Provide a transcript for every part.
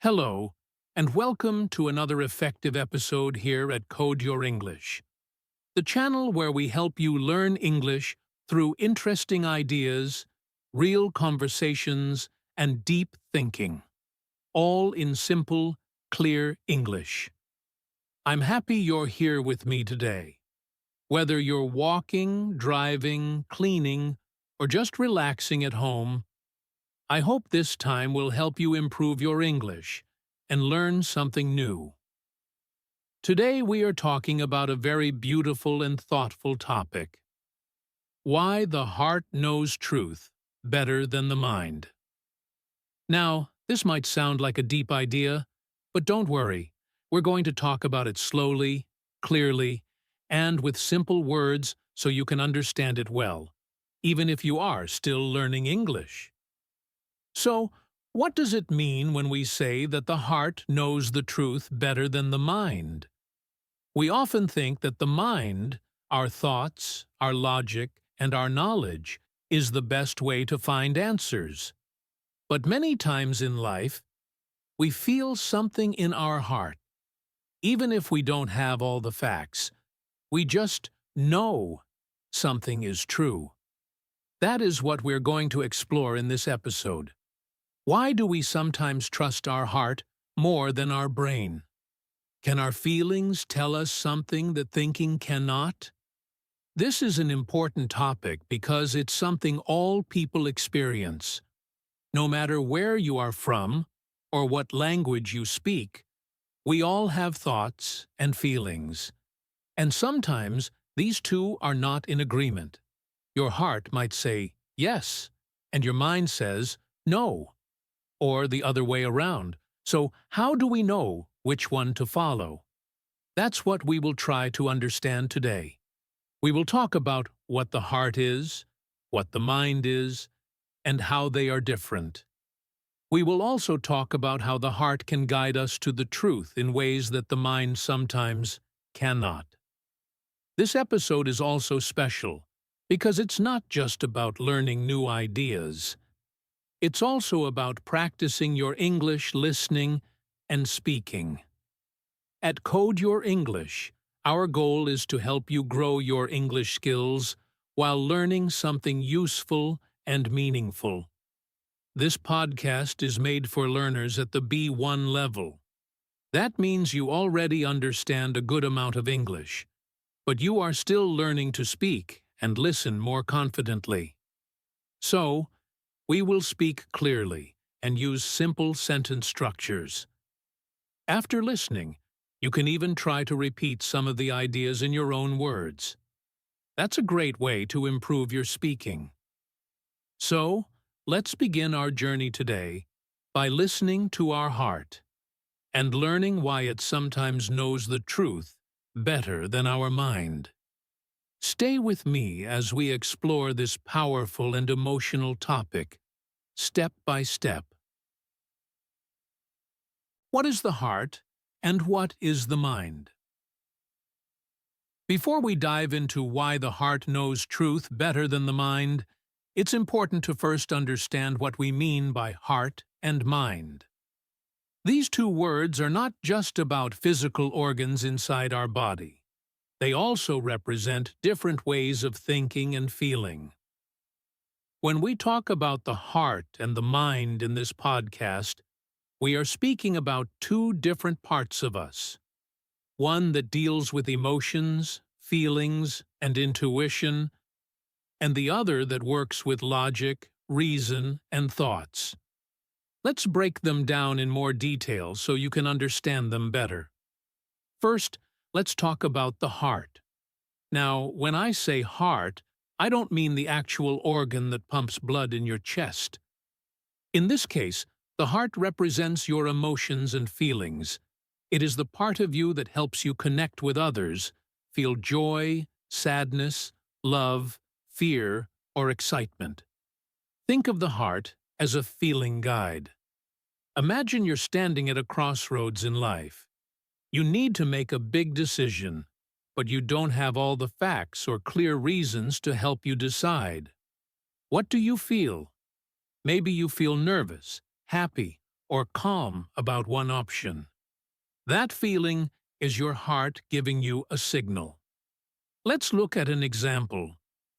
Hello, and welcome to another effective episode here at Code Your English, the channel where we help you learn English through interesting ideas, real conversations, and deep thinking, all in simple, clear English. I'm happy you're here with me today. Whether you're walking, driving, cleaning, or just relaxing at home, I hope this time will help you improve your English and learn something new. Today we are talking about a very beautiful and thoughtful topic: why the heart knows truth better than the mind. Now, this might sound like a deep idea, but don't worry. We're going to talk about it slowly, clearly, and with simple words so you can understand it well, even if you are still learning English. So, what does it mean when we say that the heart knows the truth better than the mind? We often think that the mind, our thoughts, our logic, and our knowledge, is the best way to find answers. But many times in life, we feel something in our heart. Even if we don't have all the facts, we just know something is true. That is what we're going to explore in this episode. Why do we sometimes trust our heart more than our brain? Can our feelings tell us something that thinking cannot? This is an important topic because it's something all people experience. No matter where you are from or what language you speak, we all have thoughts and feelings. And sometimes these two are not in agreement. Your heart might say yes, and your mind says no, or the other way around. So how do we know which one to follow? That's what we will try to understand today. We will talk about what the heart is, what the mind is, and how they are different. We will also talk about how the heart can guide us to the truth in ways that the mind sometimes cannot. This episode is also special because it's not just about learning new ideas. It's also about practicing your English listening and speaking. At Code Your English, our goal is to help you grow your English skills while learning something useful and meaningful. This podcast is made for learners at the B1 level. That means you already understand a good amount of English, but you are still learning to speak and listen more confidently. So, we will speak clearly and use simple sentence structures. After listening, you can even try to repeat some of the ideas in your own words. That's a great way to improve your speaking. So, let's begin our journey today by listening to our heart and learning why it sometimes knows the truth better than our mind. Stay with me as we explore this powerful and emotional topic, step by step. What is the heart, and what is the mind? Before we dive into why the heart knows truth better than the mind, it's important to first understand what we mean by heart and mind. These two words are not just about physical organs inside our body. They also represent different ways of thinking and feeling. When we talk about the heart and the mind in this podcast, we are speaking about two different parts of us. One that deals with emotions, feelings, and intuition, and the other that works with logic, reason, and thoughts. Let's break them down in more detail so you can understand them better. First, let's talk about the heart. Now, when I say heart, I don't mean the actual organ that pumps blood in your chest. In this case, the heart represents your emotions and feelings. It is the part of you that helps you connect with others, feel joy, sadness, love, fear, or excitement. Think of the heart as a feeling guide. Imagine you're standing at a crossroads in life. You need to make a big decision, but you don't have all the facts or clear reasons to help you decide. What do you feel? Maybe you feel nervous, happy, or calm about one option. That feeling is your heart giving you a signal. Let's look at an example.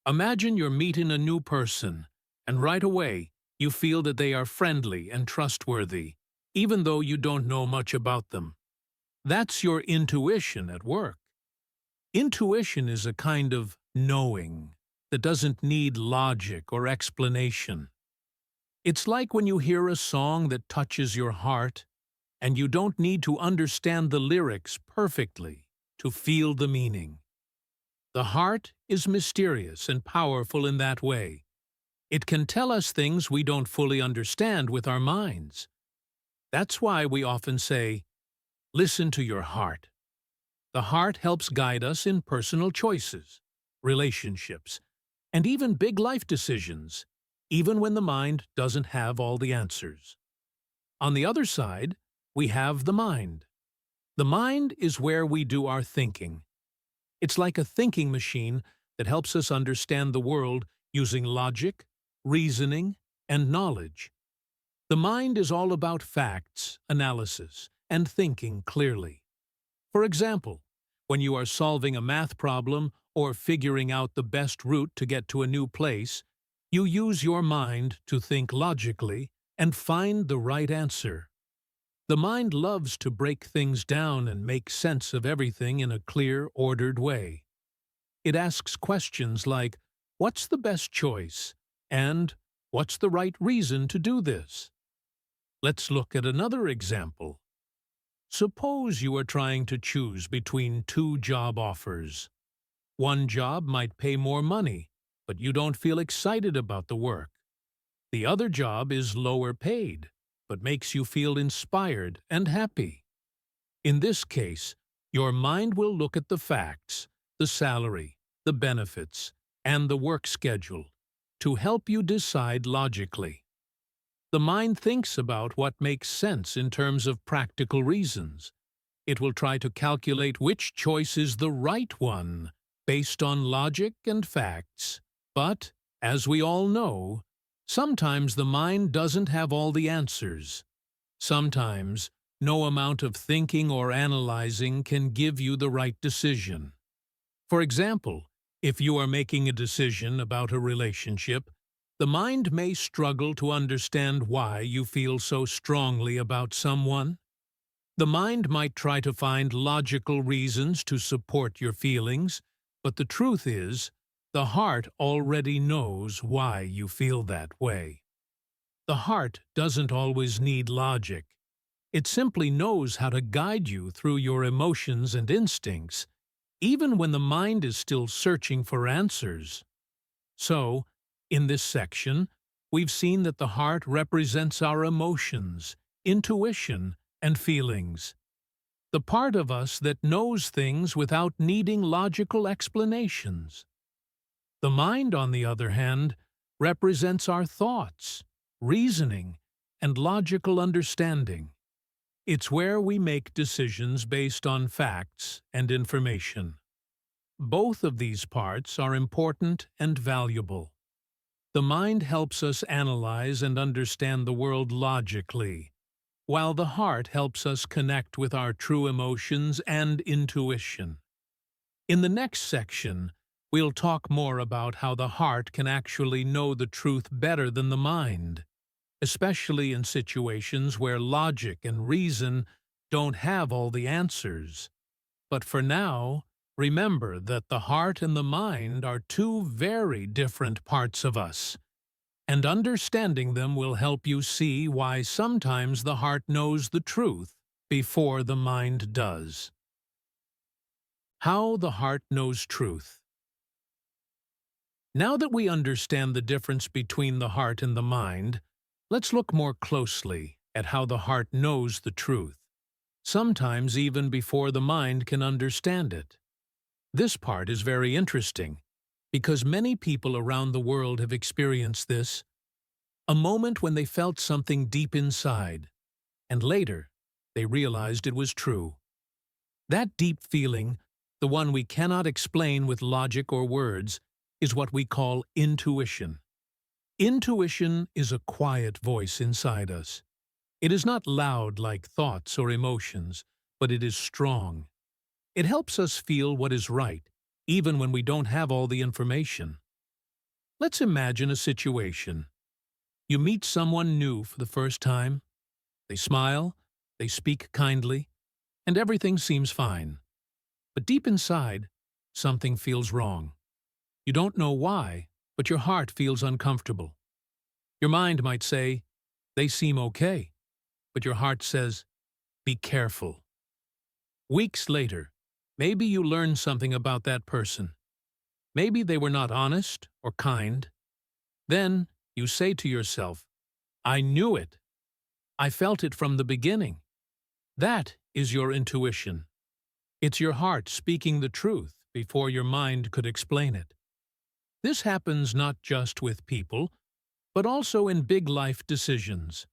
Imagine you're meeting a new person, and right away you feel that they are friendly and trustworthy, even though you don't know much about them. That's your intuition at work. Intuition is a kind of knowing that doesn't need logic or explanation. It's like when you hear a song that touches your heart, and you don't need to understand the lyrics perfectly to feel the meaning. The heart is mysterious and powerful in that way. It can tell us things we don't fully understand with our minds. That's why we often say, listen to your heart. The heart helps guide us in personal choices, relationships, and even big life decisions, even when the mind doesn't have all the answers. On the other side, we have the mind. The mind is where we do our thinking. It's like a thinking machine that helps us understand the world using logic, reasoning, and knowledge. The mind is all about facts, analysis, and thinking clearly. For example, when you are solving a math problem or figuring out the best route to get to a new place, you use your mind to think logically and find the right answer. The mind loves to break things down and make sense of everything in a clear, ordered way. It asks questions like, what's the best choice? And what's the right reason to do this? Let's look at another example. Suppose you are trying to choose between two job offers. One job might pay more money, but you don't feel excited about the work. The other job is lower paid, but makes you feel inspired and happy. In this case, your mind will look at the facts, the salary, the benefits, and the work schedule to help you decide logically. The mind thinks about what makes sense in terms of practical reasons. It will try to calculate which choice is the right one based on logic and facts. But, as we all know, sometimes the mind doesn't have all the answers. Sometimes, no amount of thinking or analyzing can give you the right decision. For example, if you are making a decision about a relationship, the mind may struggle to understand why you feel so strongly about someone. The mind might try to find logical reasons to support your feelings, but the truth is, the heart already knows why you feel that way. The heart doesn't always need logic. It simply knows how to guide you through your emotions and instincts, even when the mind is still searching for answers. So, in this section, we've seen that the heart represents our emotions, intuition, and feelings. The part of us that knows things without needing logical explanations. The mind, on the other hand, represents our thoughts, reasoning, and logical understanding. It's where we make decisions based on facts and information. Both of these parts are important and valuable. The mind helps us analyze and understand the world logically, while the heart helps us connect with our true emotions and intuition. In the next section, we'll talk more about how the heart can actually know the truth better than the mind, especially in situations where logic and reason don't have all the answers. But for now, remember that the heart and the mind are two very different parts of us, and understanding them will help you see why sometimes the heart knows the truth before the mind does. How the heart knows truth. Now that we understand the difference between the heart and the mind, let's look more closely at how the heart knows the truth, sometimes even before the mind can understand it. This part is very interesting, because many people around the world have experienced this, a moment when they felt something deep inside, and later they realized it was true. That deep feeling, the one we cannot explain with logic or words, is what we call intuition. Intuition is a quiet voice inside us. It is not loud like thoughts or emotions, but it is strong. It helps us feel what is right, even when we don't have all the information. Let's imagine a situation. You meet someone new for the first time. They smile, they speak kindly, and everything seems fine. But deep inside, something feels wrong. You don't know why, but your heart feels uncomfortable. Your mind might say, they seem okay, but your heart says, be careful. Weeks later, maybe you learn something about that person. Maybe they were not honest or kind. Then you say to yourself, I knew it. I felt it from the beginning. That is your intuition. It's your heart speaking the truth before your mind could explain it. This happens not just with people, but also in big life decisions.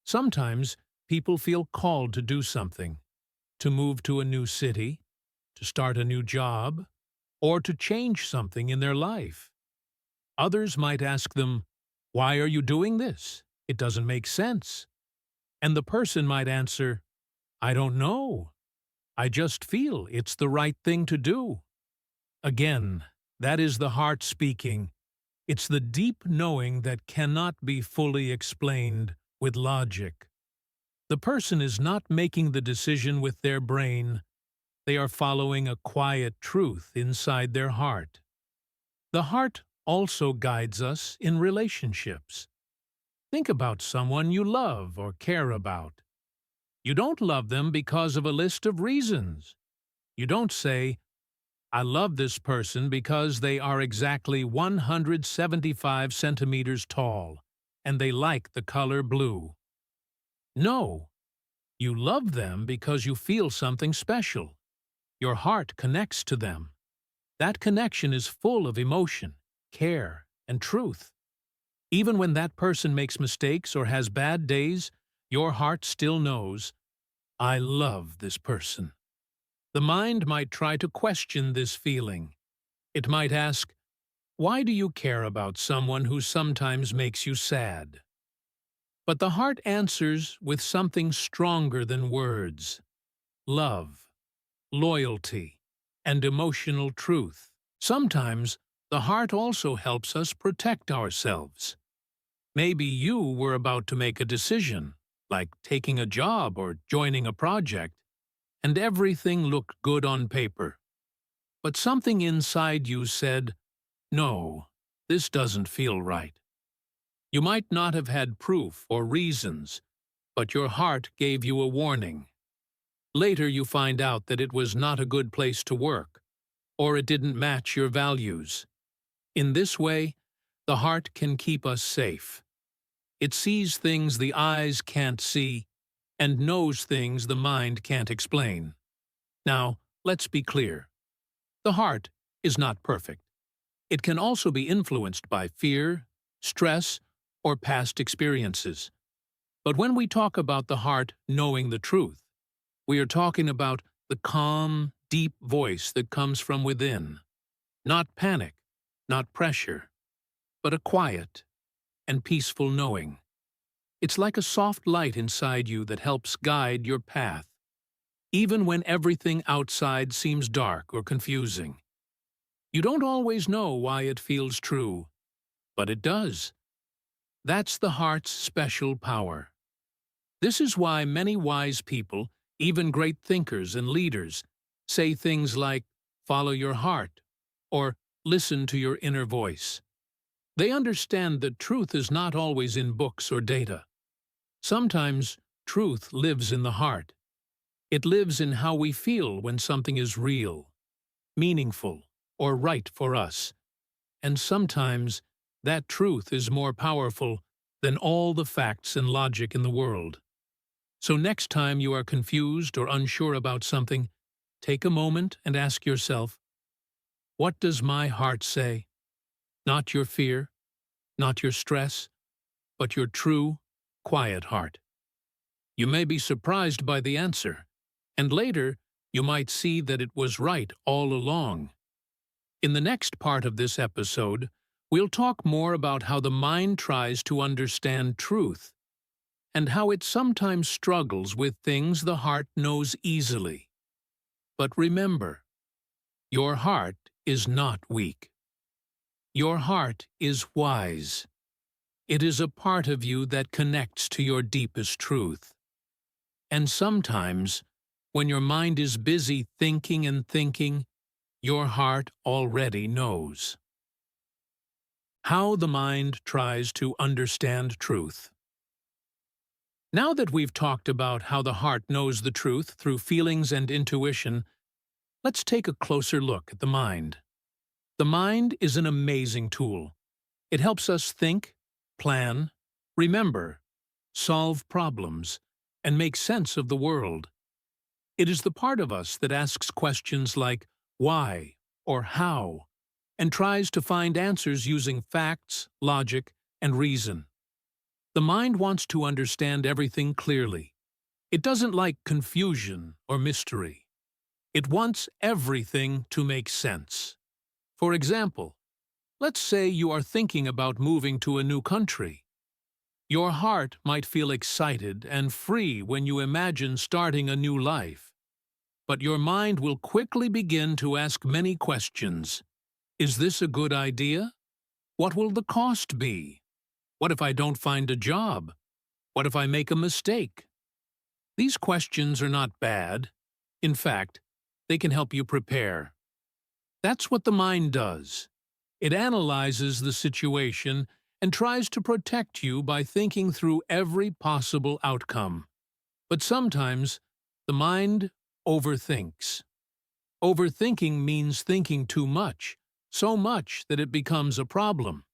Sometimes people feel called to do something, to move to a new city, to start a new job, or to change something in their life. Others might ask them, why are you doing this? It doesn't make sense. And the person might answer, I don't know. I just feel it's the right thing to do. Again, that is the heart speaking. It's the deep knowing that cannot be fully explained with logic. The person is not making the decision with their brain. They are following a quiet truth inside their heart. The heart also guides us in relationships. Think about someone you love or care about. You don't love them because of a list of reasons. You don't say, I love this person because they are exactly 175 centimeters tall and they like the color blue. No, you love them because you feel something special. Your heart connects to them. That connection is full of emotion, care, and truth. Even when that person makes mistakes or has bad days, your heart still knows, I love this person. The mind might try to question this feeling. It might ask, why do you care about someone who sometimes makes you sad? But the heart answers with something stronger than words: love, loyalty, and emotional truth. Sometimes the heart also helps us protect ourselves. Maybe you were about to make a decision, like taking a job or joining a project, and everything looked good on paper. But something inside you said, no, this doesn't feel right. You might not have had proof or reasons, but your heart gave you a warning. Later you find out that it was not a good place to work, or it didn't match your values. In this way, the heart can keep us safe. It sees things the eyes can't see and knows things the mind can't explain. Now, let's be clear. The heart is not perfect. It can also be influenced by fear, stress, or past experiences. But when we talk about the heart knowing the truth, we are talking about the calm, deep voice that comes from within. Not panic, not pressure, but a quiet and peaceful knowing. It's like a soft light inside you that helps guide your path, even when everything outside seems dark or confusing. You don't always know why it feels true, but it does. That's the heart's special power. This is why many wise people, even great thinkers and leaders, say things like, follow your heart, or listen to your inner voice. They understand that truth is not always in books or data. Sometimes truth lives in the heart. It lives in how we feel when something is real, meaningful, or right for us. And sometimes that truth is more powerful than all the facts and logic in the world. So next time you are confused or unsure about something, take a moment and ask yourself, what does my heart say? Not your fear, not your stress, but your true, quiet heart. You may be surprised by the answer, and later you might see that it was right all along. In the next part of this episode, we'll talk more about how the mind tries to understand truth and how it sometimes struggles with things the heart knows easily. But remember, your heart is not weak. Your heart is wise. It is a part of you that connects to your deepest truth. And sometimes, when your mind is busy thinking and thinking, your heart already knows. How the mind tries to understand truth. Now that we've talked about how the heart knows the truth through feelings and intuition, let's take a closer look at the mind. The mind is an amazing tool. It helps us think, plan, remember, solve problems, and make sense of the world. It is the part of us that asks questions like why or how, and tries to find answers using facts, logic, and reason. The mind wants to understand everything clearly. It doesn't like confusion or mystery. It wants everything to make sense. For example, let's say you are thinking about moving to a new country. Your heart might feel excited and free when you imagine starting a new life. But your mind will quickly begin to ask many questions. Is this a good idea? What will the cost be? What if I don't find a job? What if I make a mistake? These questions are not bad. In fact, they can help you prepare. That's what the mind does. It analyzes the situation and tries to protect you by thinking through every possible outcome. But sometimes, the mind overthinks. Overthinking means thinking too much, so much that it becomes a problem.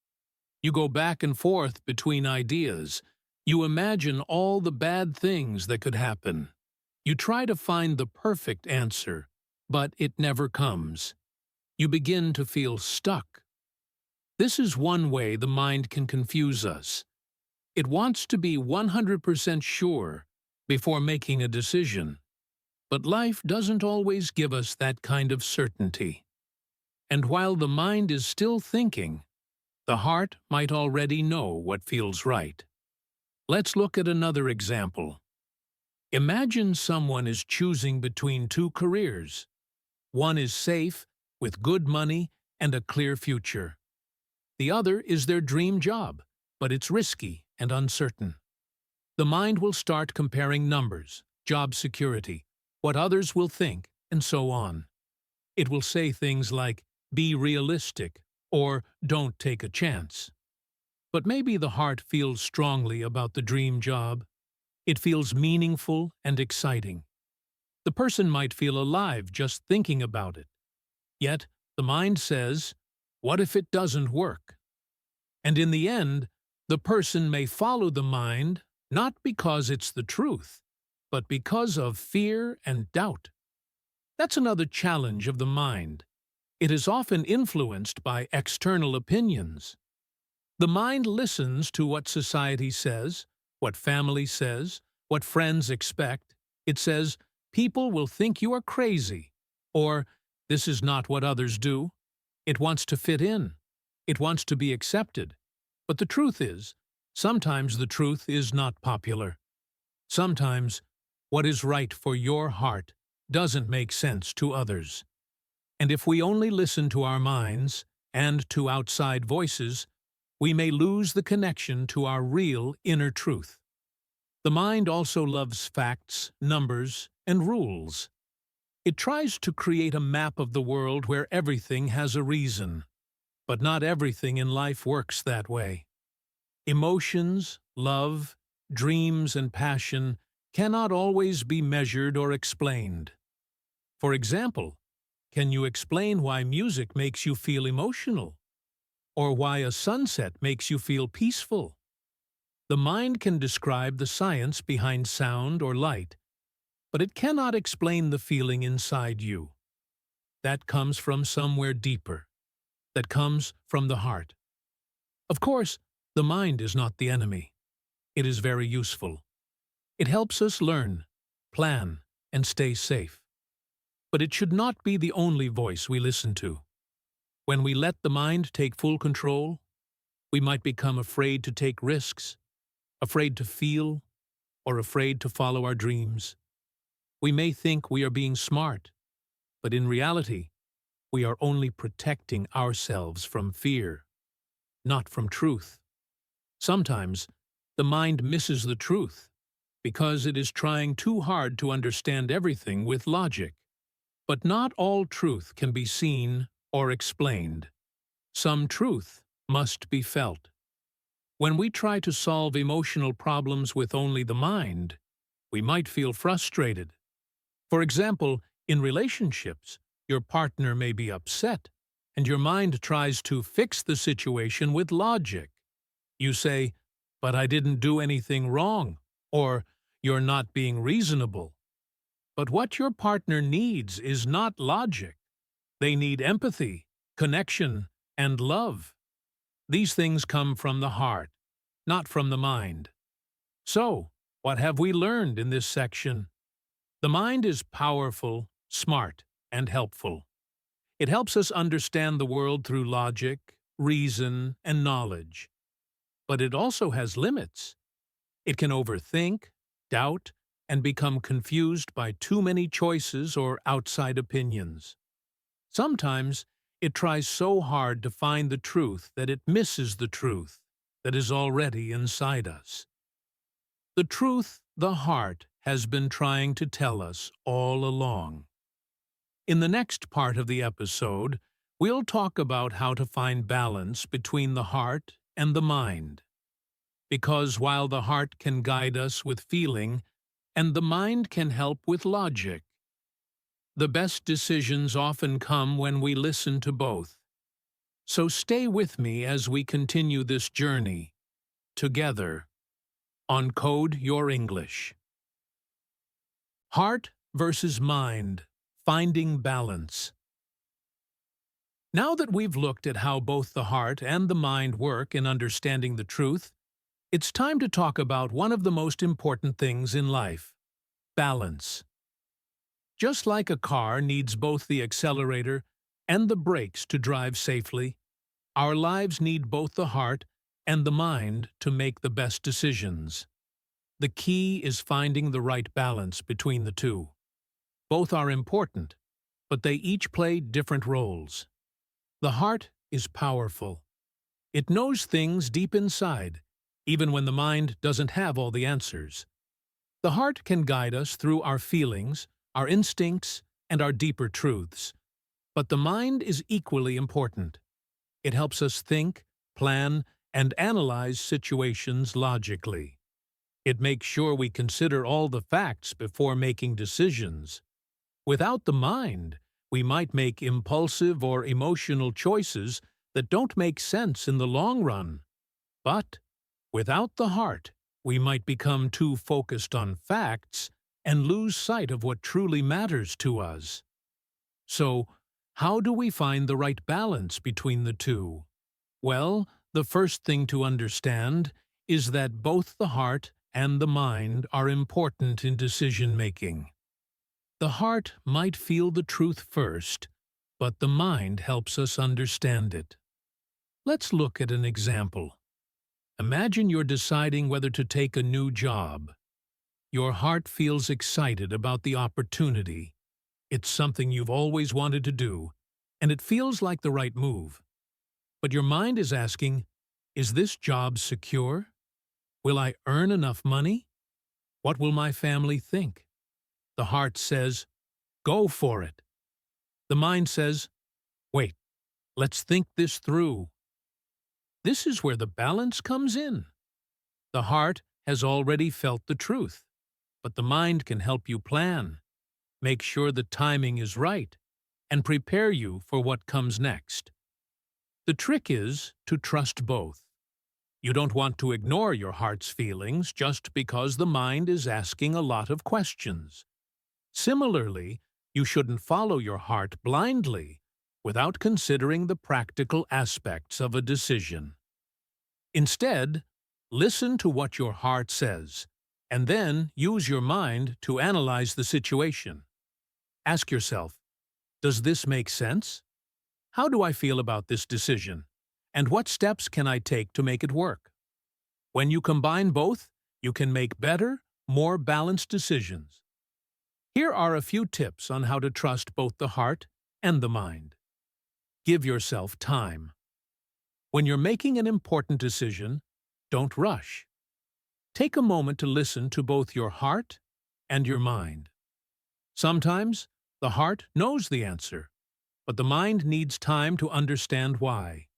You go back and forth between ideas. You imagine all the bad things that could happen. You try to find the perfect answer, but it never comes. You begin to feel stuck. This is one way the mind can confuse us. It wants to be 100% sure before making a decision. But life doesn't always give us that kind of certainty. And while the mind is still thinking, the heart might already know what feels right. Let's look at another example. Imagine someone is choosing between two careers. One is safe, with good money and a clear future. The other is their dream job, but it's risky and uncertain. The mind will start comparing numbers, job security, what others will think, and so on. It will say things like, be realistic, or don't take a chance. But maybe the heart feels strongly about the dream job. It feels meaningful and exciting. The person might feel alive just thinking about it. Yet, the mind says, what if it doesn't work? And in the end, the person may follow the mind, not because it's the truth, but because of fear and doubt. That's another challenge of the mind. It is often influenced by external opinions. The mind listens to what society says, what family says, what friends expect. It says, people will think you are crazy, or this is not what others do. It wants to fit in. It wants to be accepted. But the truth is, sometimes the truth is not popular. Sometimes, what is right for your heart doesn't make sense to others. And if we only listen to our minds and to outside voices, we may lose the connection to our real inner truth. The mind also loves facts, numbers, and rules. It tries to create a map of the world where everything has a reason. But not everything in life works that way. Emotions, love, dreams, and passion cannot always be measured or explained. For example, can you explain why music makes you feel emotional? Or why a sunset makes you feel peaceful? The mind can describe the science behind sound or light, but it cannot explain the feeling inside you. That comes from somewhere deeper. That comes from the heart. Of course, the mind is not the enemy. It is very useful. It helps us learn, plan, and stay safe. But it should not be the only voice we listen to. When we let the mind take full control, we might become afraid to take risks, afraid to feel, or afraid to follow our dreams. We may think we are being smart, but in reality, we are only protecting ourselves from fear, not from truth. Sometimes, the mind misses the truth because it is trying too hard to understand everything with logic. But not all truth can be seen or explained. Some truth must be felt. When we try to solve emotional problems with only the mind, we might feel frustrated. For example, in relationships, your partner may be upset, and your mind tries to fix the situation with logic. You say, "But I didn't do anything wrong," or "You're not being reasonable." But what your partner needs is not logic. They need empathy, connection, and love. These things come from the heart, not from the mind. So, what have we learned in this section? The mind is powerful, smart, and helpful. It helps us understand the world through logic, reason, and knowledge. But it also has limits. It can overthink, doubt, and become confused by too many choices or outside opinions. Sometimes, it tries so hard to find the truth that it misses the truth that is already inside us. The truth the heart has been trying to tell us all along. In the next part of the episode, we'll talk about how to find balance between the heart and the mind. Because while the heart can guide us with feeling, and the mind can help with logic, the best decisions often come when we listen to both. So stay with me as we continue this journey, together, on Code Your English. Heart versus mind, finding balance. Now that we've looked at how both the heart and the mind work in understanding the truth, it's time to talk about one of the most important things in life: balance. Just like a car needs both the accelerator and the brakes to drive safely, our lives need both the heart and the mind to make the best decisions. The key is finding the right balance between the two. Both are important, but they each play different roles. The heart is powerful. It knows things deep inside, even when the mind doesn't have all the answers. The heart can guide us through our feelings, our instincts, and our deeper truths. But the mind is equally important. It helps us think, plan, and analyze situations logically. It makes sure we consider all the facts before making decisions. Without the mind, we might make impulsive or emotional choices that don't make sense in the long run. But without the heart, we might become too focused on facts and lose sight of what truly matters to us. So, how do we find the right balance between the two? Well, the first thing to understand is that both the heart and the mind are important in decision-making. The heart might feel the truth first, but the mind helps us understand it. Let's look at an example. Imagine you're deciding whether to take a new job. Your heart feels excited about the opportunity. It's something you've always wanted to do, and it feels like the right move. But your mind is asking, is this job secure? Will I earn enough money? What will my family think? The heart says, go for it. The mind says, wait, let's think this through. This is where the balance comes in. The heart has already felt the truth, but the mind can help you plan, make sure the timing is right, and prepare you for what comes next. The trick is to trust both. You don't want to ignore your heart's feelings just because the mind is asking a lot of questions. Similarly, you shouldn't follow your heart blindly without considering the practical aspects of a decision. Instead, listen to what your heart says, and then use your mind to analyze the situation. Ask yourself, does this make sense? How do I feel about this decision? And what steps can I take to make it work? When you combine both, you can make better, more balanced decisions. Here are a few tips on how to trust both the heart and the mind. Give yourself time. When you're making an important decision, don't rush. Take a moment to listen to both your heart and your mind. Sometimes, the heart knows the answer, but the mind needs time to understand why.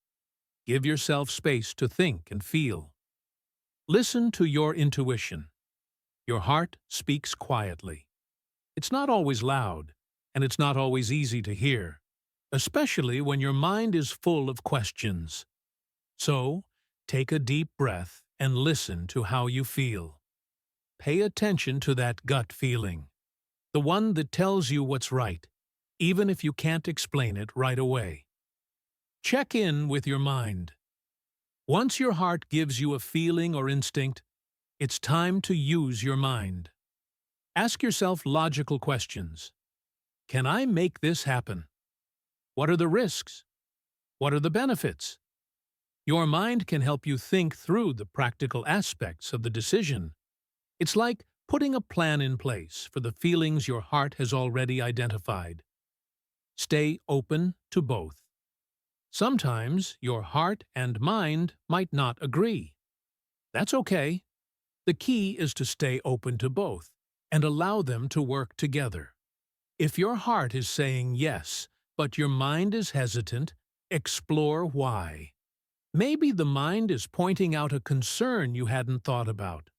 Give yourself space to think and feel. Listen to your intuition. Your heart speaks quietly. It's not always loud, and it's not always easy to hear, especially when your mind is full of questions. So, take a deep breath and listen to how you feel. Pay attention to that gut feeling, the one that tells you what's right, even if you can't explain it right away. Check in with your mind. Once your heart gives you a feeling or instinct, it's time to use your mind. Ask yourself logical questions. Can I make this happen? What are the risks? What are the benefits? Your mind can help you think through the practical aspects of the decision. It's like putting a plan in place for the feelings your heart has already identified. Stay open to both. Sometimes your heart and mind might not agree. That's okay. The key is to stay open to both and allow them to work together. If your heart is saying yes, but your mind is hesitant, explore why. Maybe the mind is pointing out a concern you hadn't thought about.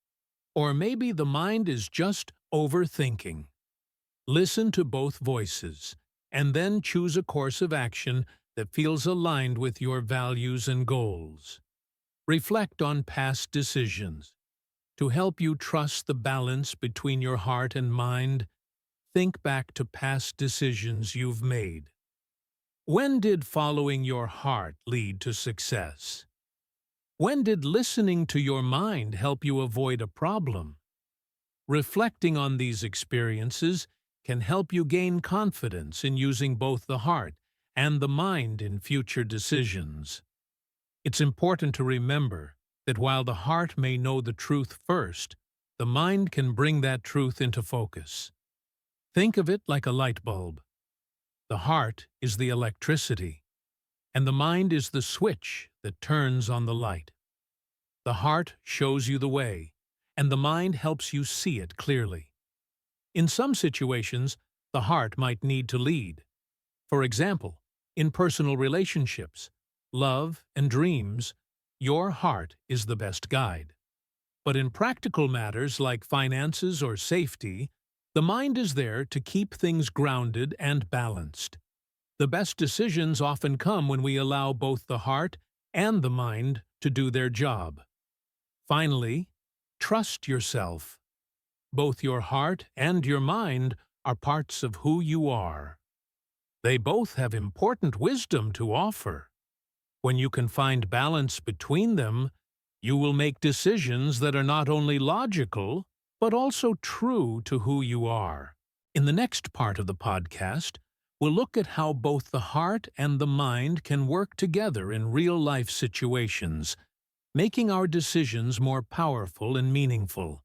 Or maybe the mind is just overthinking. Listen to both voices, and then choose a course of action that feels aligned with your values and goals. Reflect on past decisions. To help you trust the balance between your heart and mind, think back to past decisions you've made. When did following your heart lead to success? When did listening to your mind help you avoid a problem? Reflecting on these experiences can help you gain confidence in using both the heart and the mind in future decisions. It's important to remember that while the heart may know the truth first, the mind can bring that truth into focus. Think of it like a light bulb. The heart is the electricity, and the mind is the switch that turns on the light. The heart shows you the way, and the mind helps you see it clearly. In some situations, the heart might need to lead. For example, in personal relationships, love, and dreams, your heart is the best guide. But in practical matters like finances or safety, the mind is there to keep things grounded and balanced. The best decisions often come when we allow both the heart and the mind to do their job. Finally, trust yourself. Both your heart and your mind are parts of who you are. They both have important wisdom to offer. When you can find balance between them, you will make decisions that are not only logical, but also true to who you are. In the next part of the podcast, we'll look at how both the heart and the mind can work together in real-life situations, making our decisions more powerful and meaningful.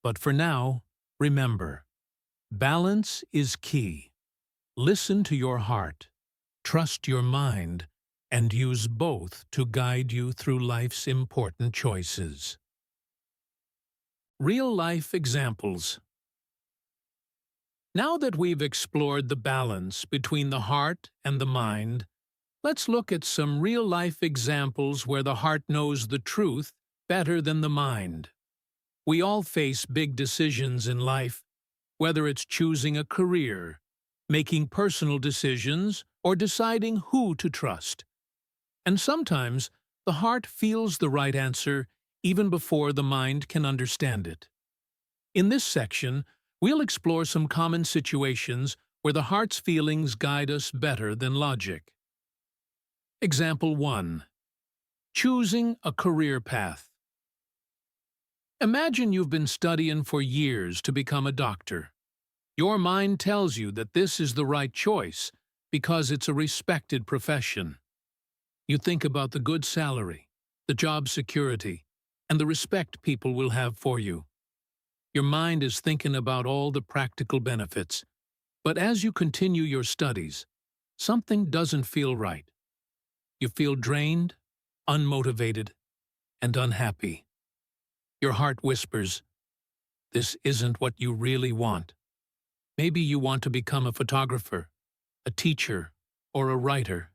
But for now, remember, balance is key. Listen to your heart, trust your mind, and use both to guide you through life's important choices. Real-life examples. Now that we've explored the balance between the heart and the mind, let's look at some real-life examples where the heart knows the truth better than the mind. We all face big decisions in life, whether it's choosing a career, making personal decisions, or deciding who to trust. And sometimes, the heart feels the right answer even before the mind can understand it. In this section, we'll explore some common situations where the heart's feelings guide us better than logic. Example 1. Choosing a career path. Imagine you've been studying for years to become a doctor. Your mind tells you that this is the right choice because it's a respected profession. You think about the good salary, the job security, and the respect people will have for you. Your mind is thinking about all the practical benefits. But as you continue your studies, something doesn't feel right. You feel drained, unmotivated, and unhappy. Your heart whispers, this isn't what you really want. Maybe you want to become a photographer, a teacher, or a writer,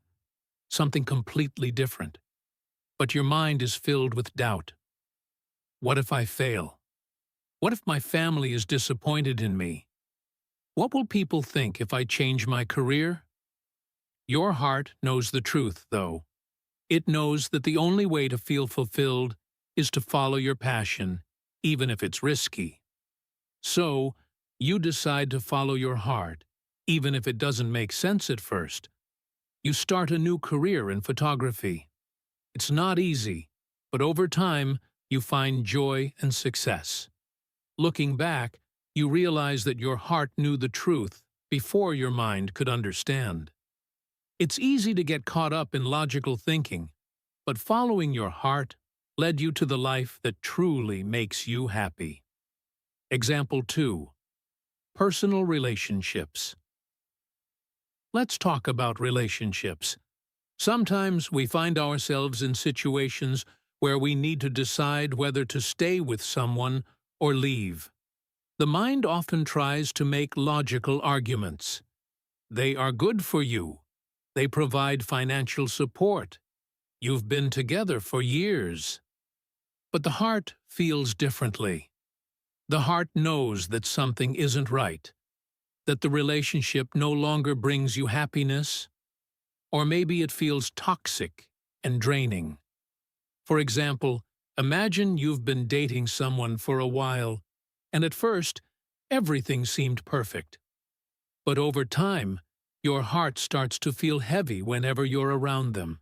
something completely different. But your mind is filled with doubt. What if I fail? What if my family is disappointed in me? What will people think if I change my career? Your heart knows the truth, though. It knows that the only way to feel fulfilled is to follow your passion, even if it's risky. So, you decide to follow your heart, even if it doesn't make sense at first. You start a new career in photography. It's not easy, but over time, you find joy and success. Looking back, you realize that your heart knew the truth before your mind could understand. It's easy to get caught up in logical thinking, but following your heart led you to the life that truly makes you happy. Example 2. Personal relationships. Let's talk about relationships. Sometimes we find ourselves in situations where we need to decide whether to stay with someone or leave. The mind often tries to make logical arguments. They are good for you. They provide financial support. You've been together for years. But the heart feels differently. The heart knows that something isn't right, that the relationship no longer brings you happiness, or maybe it feels toxic and draining. For example, imagine you've been dating someone for a while, and at first, everything seemed perfect. But over time, your heart starts to feel heavy whenever you're around them.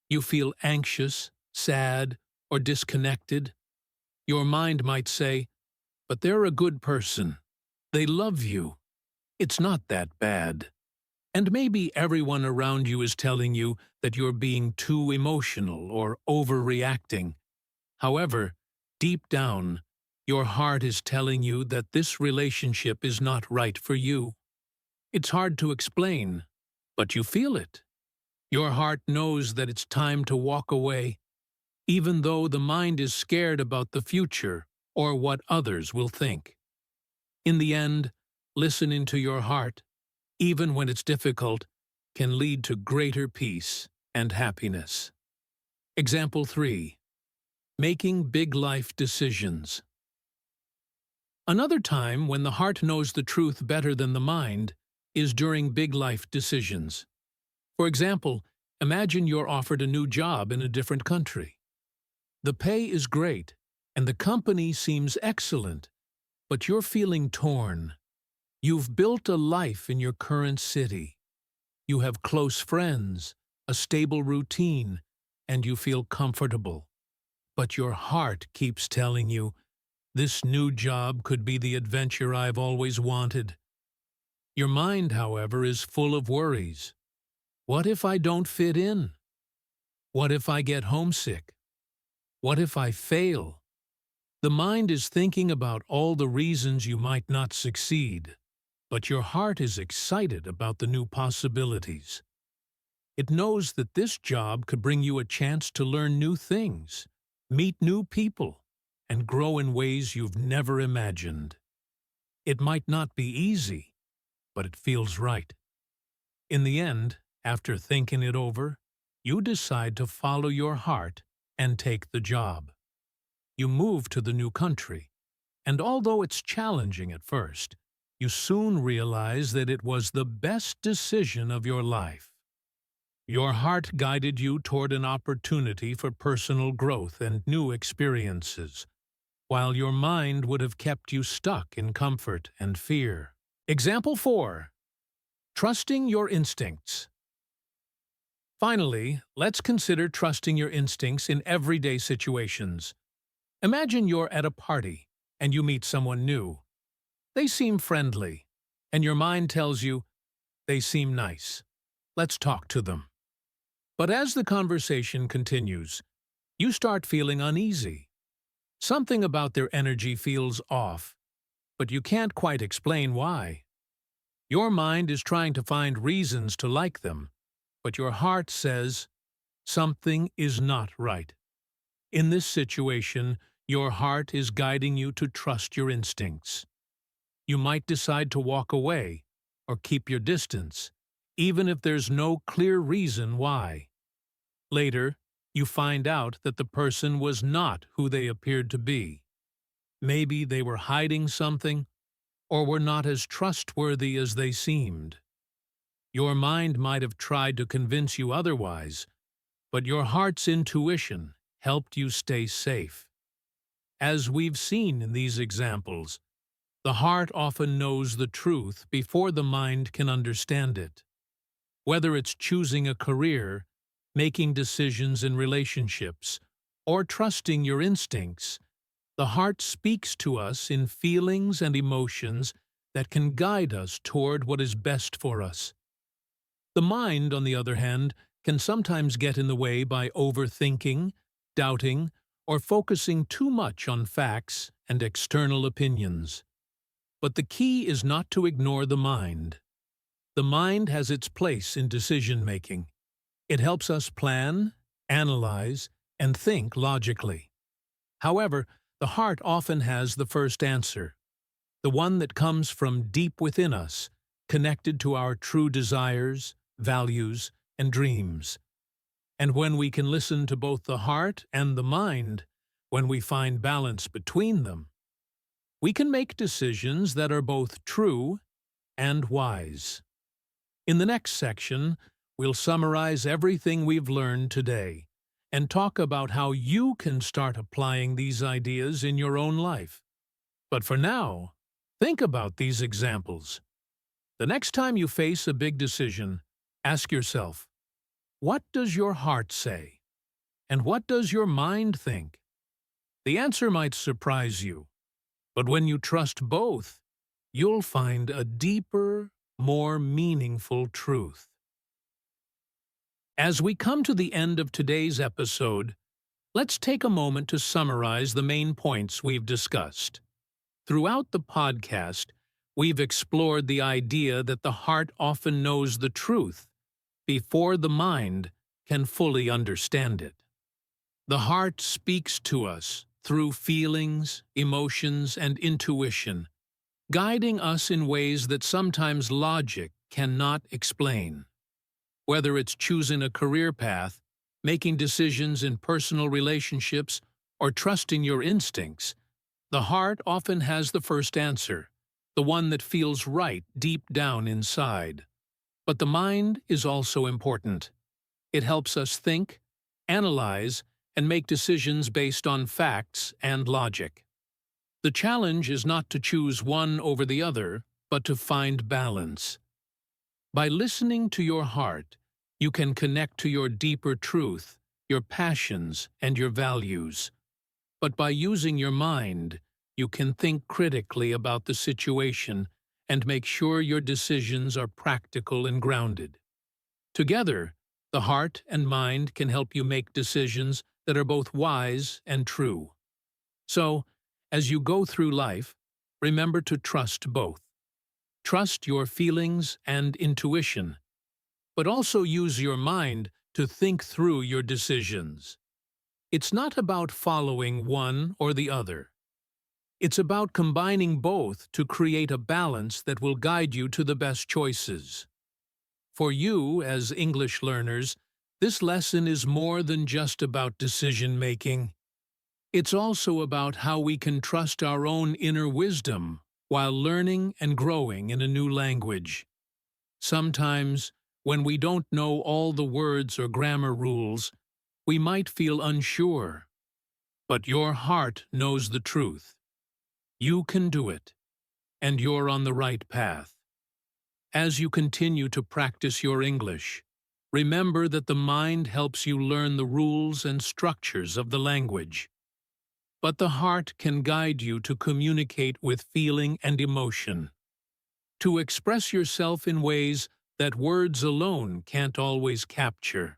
You feel anxious, sad, or disconnected. Your mind might say, but they're a good person. They love you. It's not that bad. And maybe everyone around you is telling you that you're being too emotional or overreacting. However, deep down, your heart is telling you that this relationship is not right for you. It's hard to explain, but you feel it. Your heart knows that it's time to walk away, even though the mind is scared about the future or what others will think. In the end, listening to your heart, even when it's difficult, can lead to greater peace and happiness. Example 3. Making big life decisions. Another time when the heart knows the truth better than the mind is during big life decisions. For example, imagine you're offered a new job in a different country. The pay is great, and the company seems excellent, but you're feeling torn. You've built a life in your current city. You have close friends, a stable routine, and you feel comfortable. But your heart keeps telling you, this new job could be the adventure I've always wanted. Your mind, however, is full of worries. What if I don't fit in? What if I get homesick? What if I fail? The mind is thinking about all the reasons you might not succeed, but your heart is excited about the new possibilities. It knows that this job could bring you a chance to learn new things, meet new people, and grow in ways you've never imagined. It might not be easy, but it feels right. In the end, after thinking it over, you decide to follow your heart and take the job. You move to the new country, and although it's challenging at first, you soon realize that it was the best decision of your life. Your heart guided you toward an opportunity for personal growth and new experiences, while your mind would have kept you stuck in comfort and fear. Example 4. Trusting your instincts. Finally, let's consider trusting your instincts in everyday situations. Imagine you're at a party and you meet someone new. They seem friendly, and your mind tells you, they seem nice. Let's talk to them. But as the conversation continues, you start feeling uneasy. Something about their energy feels off, but you can't quite explain why. Your mind is trying to find reasons to like them, but your heart says something is not right. In this situation, your heart is guiding you to trust your instincts. You might decide to walk away or keep your distance, even if there's no clear reason why. Later, you find out that the person was not who they appeared to be. Maybe they were hiding something, or were not as trustworthy as they seemed. Your mind might have tried to convince you otherwise, but your heart's intuition helped you stay safe. As we've seen in these examples, the heart often knows the truth before the mind can understand it. Whether it's choosing a career, making decisions in relationships, or trusting your instincts, the heart speaks to us in feelings and emotions that can guide us toward what is best for us. The mind, on the other hand, can sometimes get in the way by overthinking, doubting, or focusing too much on facts and external opinions. But the key is not to ignore the mind. The mind has its place in decision-making. It helps us plan, analyze, and think logically. However, the heart often has the first answer, the one that comes from deep within us, connected to our true desires, values, and dreams. And when we can listen to both the heart and the mind, when we find balance between them, we can make decisions that are both true and wise. In the next section, we'll summarize everything we've learned today and talk about how you can start applying these ideas in your own life. But for now, think about these examples. The next time you face a big decision, ask yourself, what does your heart say? And what does your mind think? The answer might surprise you, but when you trust both, you'll find a deeper, more meaningful truth. As we come to the end of today's episode, let's take a moment to summarize the main points we've discussed. Throughout the podcast, we've explored the idea that the heart often knows the truth before the mind can fully understand it. The heart speaks to us through feelings, emotions, and intuition, guiding us in ways that sometimes logic cannot explain. Whether it's choosing a career path, making decisions in personal relationships, or trusting your instincts, the heart often has the first answer, the one that feels right deep down inside. But the mind is also important. It helps us think, analyze, and make decisions based on facts and logic. The challenge is not to choose one over the other, but to find balance. By listening to your heart, you can connect to your deeper truth, your passions, and your values. But by using your mind, you can think critically about the situation and make sure your decisions are practical and grounded. Together, the heart and mind can help you make decisions that are both wise and true. So, as you go through life, remember to trust both. Trust your feelings and intuition, but also use your mind to think through your decisions. It's not about following one or the other. It's about combining both to create a balance that will guide you to the best choices. For you, as English learners, this lesson is more than just about decision-making. It's also about how we can trust our own inner wisdom while learning and growing in a new language. Sometimes, when we don't know all the words or grammar rules, we might feel unsure. But your heart knows the truth. You can do it, and you're on the right path. As you continue to practice your English, remember that the mind helps you learn the rules and structures of the language. But the heart can guide you to communicate with feeling and emotion, to express yourself in ways that words alone can't always capture.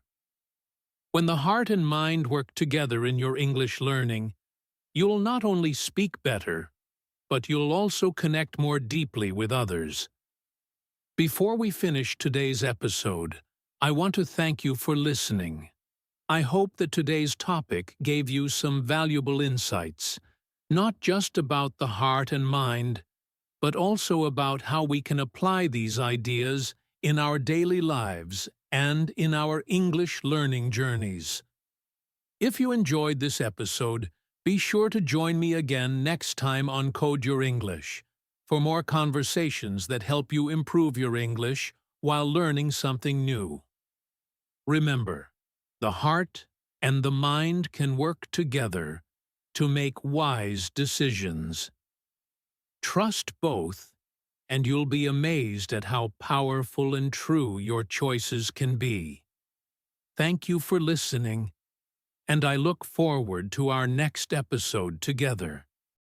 When the heart and mind work together in your English learning, you'll not only speak better, but you'll also connect more deeply with others. Before we finish today's episode, I want to thank you for listening. I hope that today's topic gave you some valuable insights, not just about the heart and mind, but also about how we can apply these ideas in our daily lives and in our English learning journeys. If you enjoyed this episode, be sure to join me again next time on Code Your English for more conversations that help you improve your English while learning something new. Remember, the heart and the mind can work together to make wise decisions. Trust both, and you'll be amazed at how powerful and true your choices can be. Thank you for listening, and I look forward to our next episode together.